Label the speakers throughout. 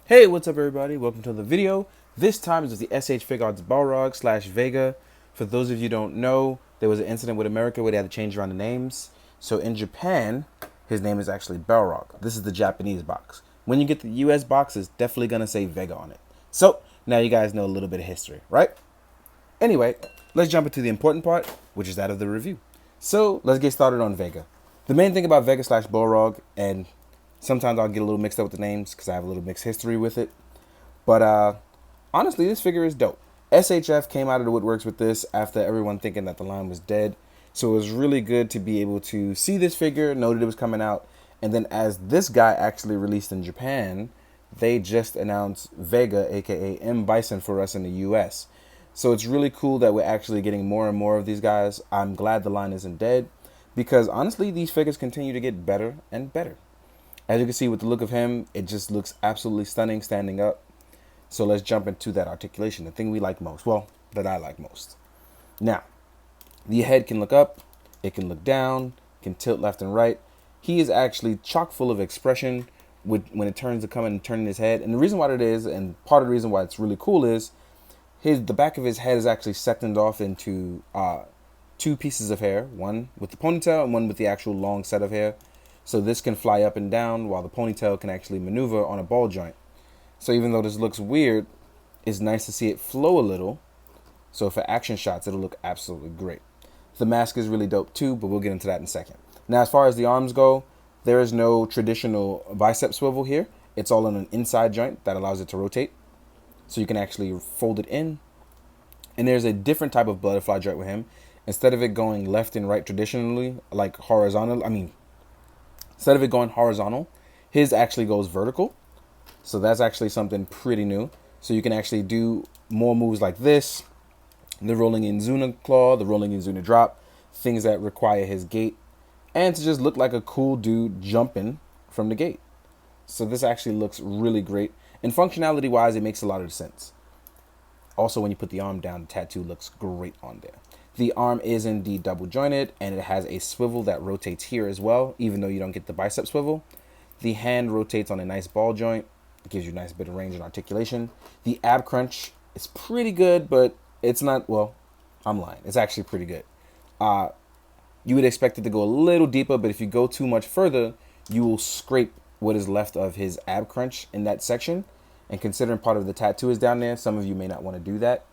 Speaker 1: Hey, what's up everybody? Welcome to the video. This time is the SH Figuarts Balrog slash Vega. For those of you who don't know, there was an incident with America where they had to change around the names. So in Japan, his name is actually Balrog. This is the Japanese box. When you get the US box, it's definitely going to say Vega on it. So now you guys know a little bit of history, right? Anyway, let's jump into the important part, which is that of the review. So let's get started on Vega. The main thing about Vega slash Balrog, and sometimes I'll get a little mixed up with the names because I have a little mixed history with it. But honestly, this figure is dope. SHF came out of the woodworks with this after everyone thinking that the line was dead. So it was really good to be able to see this figure, know that it was coming out. And then as this guy actually released in Japan, they just announced Vega, aka M. Bison, for us in the US. So it's really cool that we're actually getting more and more of these guys. I'm glad the line isn't dead because honestly, these figures continue to get better and better. As you can see with the look of him, it just looks absolutely stunning standing up. So let's jump into that articulation, the thing we like most. Well, that I like most. Now, the head can look up, it can look down, can tilt left and right. He is actually chock full of expression when it turns to come and turning his head. And the reason why that is, and part of the reason why it's really cool is, the back of his head is actually sectioned off into two pieces of hair, one with the ponytail and one with the actual long set of hair. So this can fly up and down while the ponytail can actually maneuver on a ball joint. So even though this looks weird, it's nice to see it flow a little. So for action shots, it'll look absolutely great. The mask is really dope too, but we'll get into that in a second. Now, as far as the arms go, there is no traditional bicep swivel here. It's all on an inside joint that allows it to rotate. So you can actually fold it in. And there's a different type of butterfly joint with him. Instead of it going left and right traditionally, like horizontal, instead of it going horizontal, his actually goes vertical. So that's actually something pretty new. So you can actually do more moves like this, the rolling Inzuna claw, the rolling Inzuna drop, things that require his gait, and to just look like a cool dude jumping from the gate. So this actually looks really great. And functionality wise, it makes a lot of sense. Also, when you put the arm down, the tattoo looks great on there. The arm is indeed double jointed, and it has a swivel that rotates here as well, even though you don't get the bicep swivel. The hand rotates on a nice ball joint. It gives you a nice bit of range and articulation. The ab crunch is pretty good, but it's not, well, I'm lying. It's actually pretty good. You would expect it to go a little deeper, but if you go too much further, you will scrape what is left of his ab crunch in that section. And considering part of the tattoo is down there, some of you may not want to do that.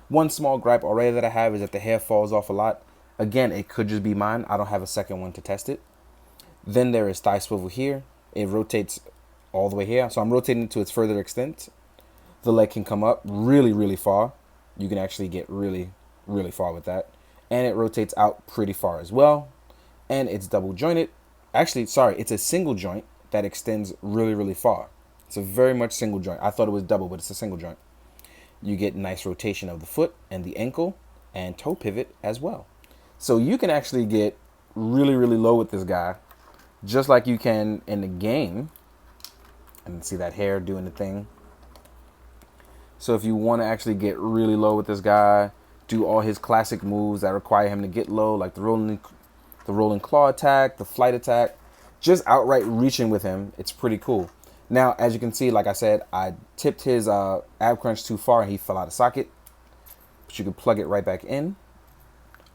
Speaker 1: One small gripe already that I have is that the hair falls off a lot. Again, it could just be mine. I don't have a second one to test it. Then there is thigh swivel here. It rotates all the way here. So I'm rotating it to its further extent. The leg can come up really, really far. You can actually get really, really far with that. And it rotates out pretty far as well. And it's double jointed. Actually, sorry, it's a single joint that extends really, really far. It's a very much single joint. I thought it was double, but it's a single joint. You get nice rotation of the foot and the ankle and toe pivot as well. So you can actually get really, really low with this guy, just like you can in the game. And see that hair doing the thing. So if you want to actually get really low with this guy, do all his classic moves that require him to get low, like the rolling claw attack, the flight attack, just outright reaching with him, it's pretty cool. Now, as you can see, like I said, I tipped his ab crunch too far and he fell out of socket. But you can plug it right back in.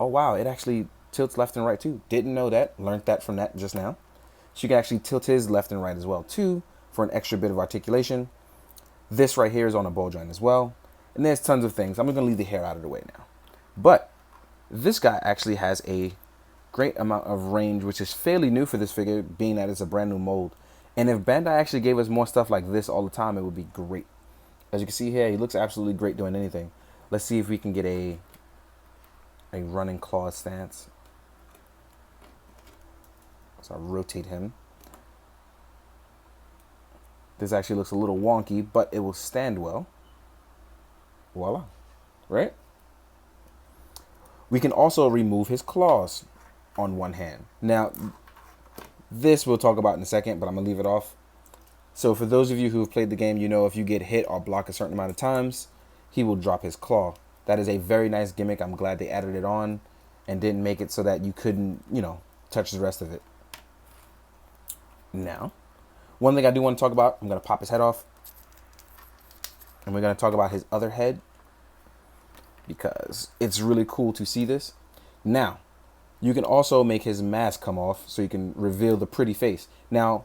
Speaker 1: Oh, wow. It actually tilts left and right, too. Didn't know that. Learned that from that just now. So you can actually tilt his left and right as well, too, for an extra bit of articulation. This right here is on a ball joint as well. And there's tons of things. I'm going to leave the hair out of the way now. But this guy actually has a great amount of range, which is fairly new for this figure, being that it's a brand new mold. And if Bandai actually gave us more stuff like this all the time, it would be great. As you can see here, he looks absolutely great doing anything. Let's see if we can get a running claw stance. So I'll rotate him. This actually looks a little wonky, but it will stand well. Voila. Right? We can also remove his claws on one hand. Now, this we'll talk about in a second, but I'm going to leave it off. So for those of you who have played the game, you know if you get hit or block a certain amount of times, he will drop his claw. That is a very nice gimmick. I'm glad they added it on and didn't make it so that you couldn't, touch the rest of it. Now, one thing I do want to talk about, I'm going to pop his head off. And we're going to talk about his other head because it's really cool to see this. Now, you can also make his mask come off so you can reveal the pretty face. Now,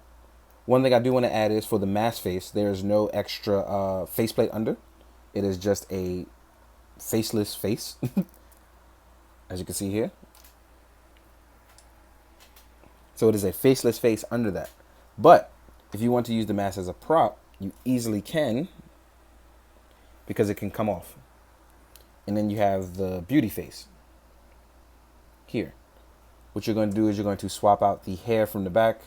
Speaker 1: one thing I do want to add is for the mask face, there's no extra faceplate under. It is just a faceless face, as you can see here. So it is a faceless face under that. But if you want to use the mask as a prop, you easily can because it can come off. And then you have the beauty face here. What you're going to do is you're going to swap out the hair from the back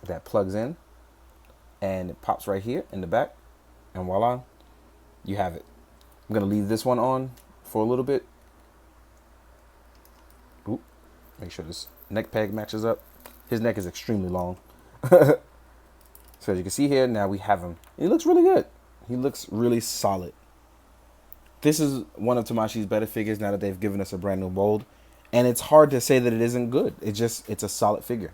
Speaker 1: that plugs in, and it pops right here in the back, and voila, you have it. I'm going to leave this one on for a little bit. Oop, make sure this neck peg matches up. His neck is extremely long. So as you can see here, now we have him. He looks really good. He looks really solid. This is one of Tamashi's better figures now that they've given us a brand new mold. And it's hard to say that it isn't good. It's a solid figure.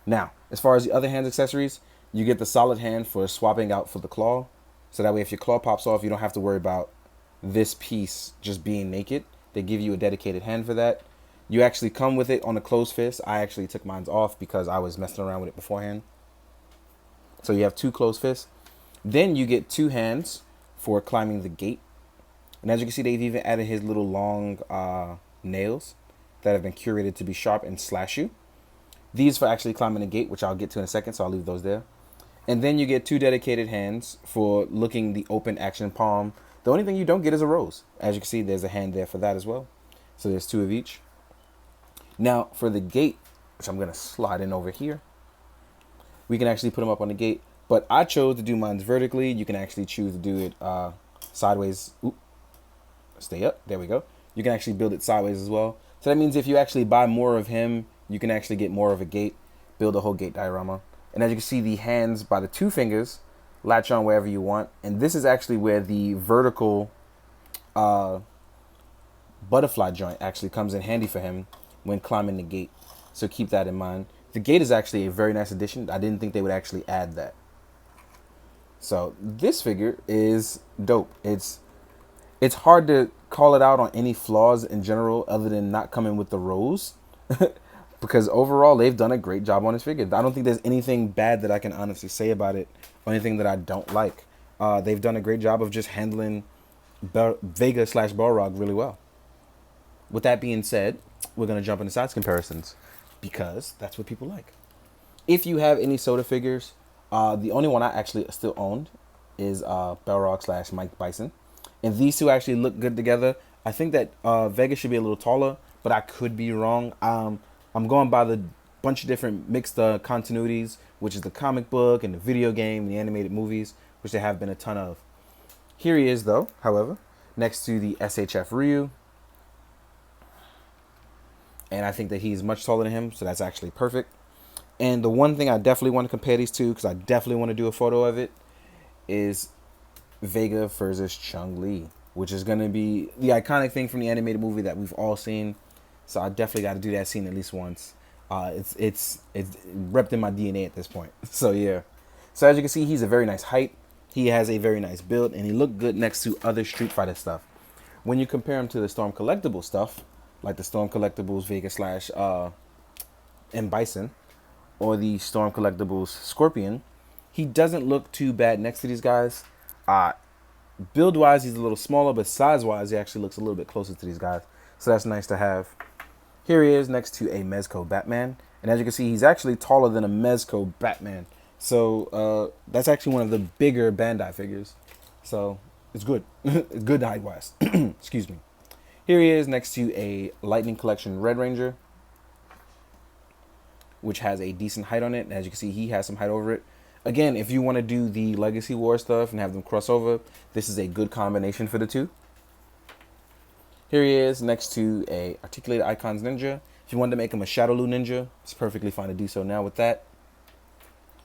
Speaker 1: Now, as far as the other hands accessories, you get the solid hand for swapping out for the claw. So that way if your claw pops off, you don't have to worry about this piece just being naked. They give you a dedicated hand for that. You actually come with it on a closed fist. I actually took mine off because I was messing around with it beforehand. So you have 2 closed fists. Then you get 2 hands for climbing the gate. And as you can see, they've even added his little long nails that have been curated to be sharp and slash you. These for actually climbing the gate, which I'll get to in a second, so I'll leave those there. And then you get 2 dedicated hands for looking the open action palm. The only thing you don't get is a rose. As you can see, there's a hand there for that as well. So there's 2 of each. Now, for the gate, which I'm going to slide in over here, we can actually put them up on the gate. But I chose to do mine vertically. You can actually choose to do it sideways. Oop. Stay up. There we go. You can actually build it sideways as well. So that means if you actually buy more of him, you can actually get more of a gate, build a whole gate diorama. And as you can see, the hands by the 2 fingers latch on wherever you want. And this is actually where the vertical butterfly joint actually comes in handy for him when climbing the gate. So keep that in mind. The gate is actually a very nice addition. I didn't think they would actually add that. So this figure is dope. It's hard to call it out on any flaws in general other than not coming with the rose. Because overall, they've done a great job on this figure. I don't think there's anything bad that I can honestly say about it or anything that I don't like. They've done a great job of just handling Vega / Balrog really well. With that being said, we're going to jump into size comparisons because that's what people like. If you have any Soda figures, the only one I actually still owned is Balrog / Mike Bison. And these two actually look good together. I think that Vega should be a little taller, but I could be wrong. I'm going by the bunch of different mixed continuities, which is the comic book and the video game and the animated movies, which there have been a ton of. Here he is, though, however, next to the SHF Ryu. And I think that he's much taller than him, so that's actually perfect. And the one thing I definitely want to compare these two, because I definitely want to do a photo of it, is Vega versus Chun-Li, which is going to be the iconic thing from the animated movie that we've all seen. So I definitely got to do that scene at least once. It's repped in my DNA at this point. So yeah. So as you can see, he's a very nice height. He has a very nice build, and he looked good next to other Street Fighter stuff. When you compare him to the Storm Collectible stuff, like the Storm Collectibles Vega / M. Bison, or the Storm Collectibles Scorpion, he doesn't look too bad next to these guys. Build-wise, he's a little smaller, but size-wise, he actually looks a little bit closer to these guys. So that's nice to have. Here he is next to a Mezco Batman. And as you can see, he's actually taller than a Mezco Batman. So that's actually one of the bigger Bandai figures. So it's good. It's good height-wise. Excuse me. Here he is next to a Lightning Collection Red Ranger, which has a decent height on it. And as you can see, he has some height over it. Again, if you want to do the Legacy War stuff and have them cross over, this is a good combination for the two. Here he is next to a Articulated Icons Ninja. If you wanted to make him a Shadowloo Ninja, it's perfectly fine to do so now with that.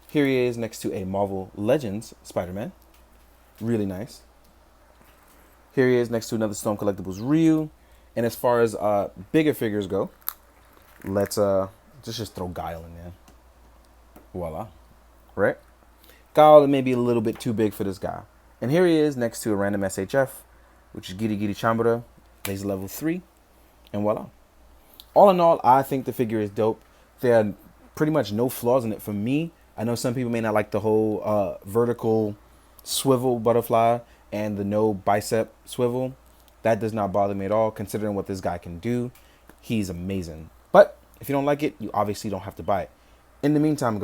Speaker 1: Here he is next to a Marvel Legends Spider-Man. Really nice. Here he is next to another Storm Collectibles Ryu. And as far as bigger figures go, let's just throw Guile in there. Voila. Right? Gal may be a little bit too big for this guy. And here he is next to a random SHF, which is Giri Giri Chambara, laser level 3, and voila. All in all, I think the figure is dope. There are pretty much no flaws in it for me. I know some people may not like the whole vertical swivel butterfly and the no bicep swivel. That does not bother me at all, considering what this guy can do. He's amazing. But if you don't like it, you obviously don't have to buy it. In the meantime,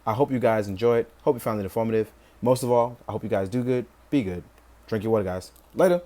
Speaker 1: I hope you guys enjoy it. Hope you found it informative. Most of all, I hope you guys do good, be good. Drink your water, guys. Later.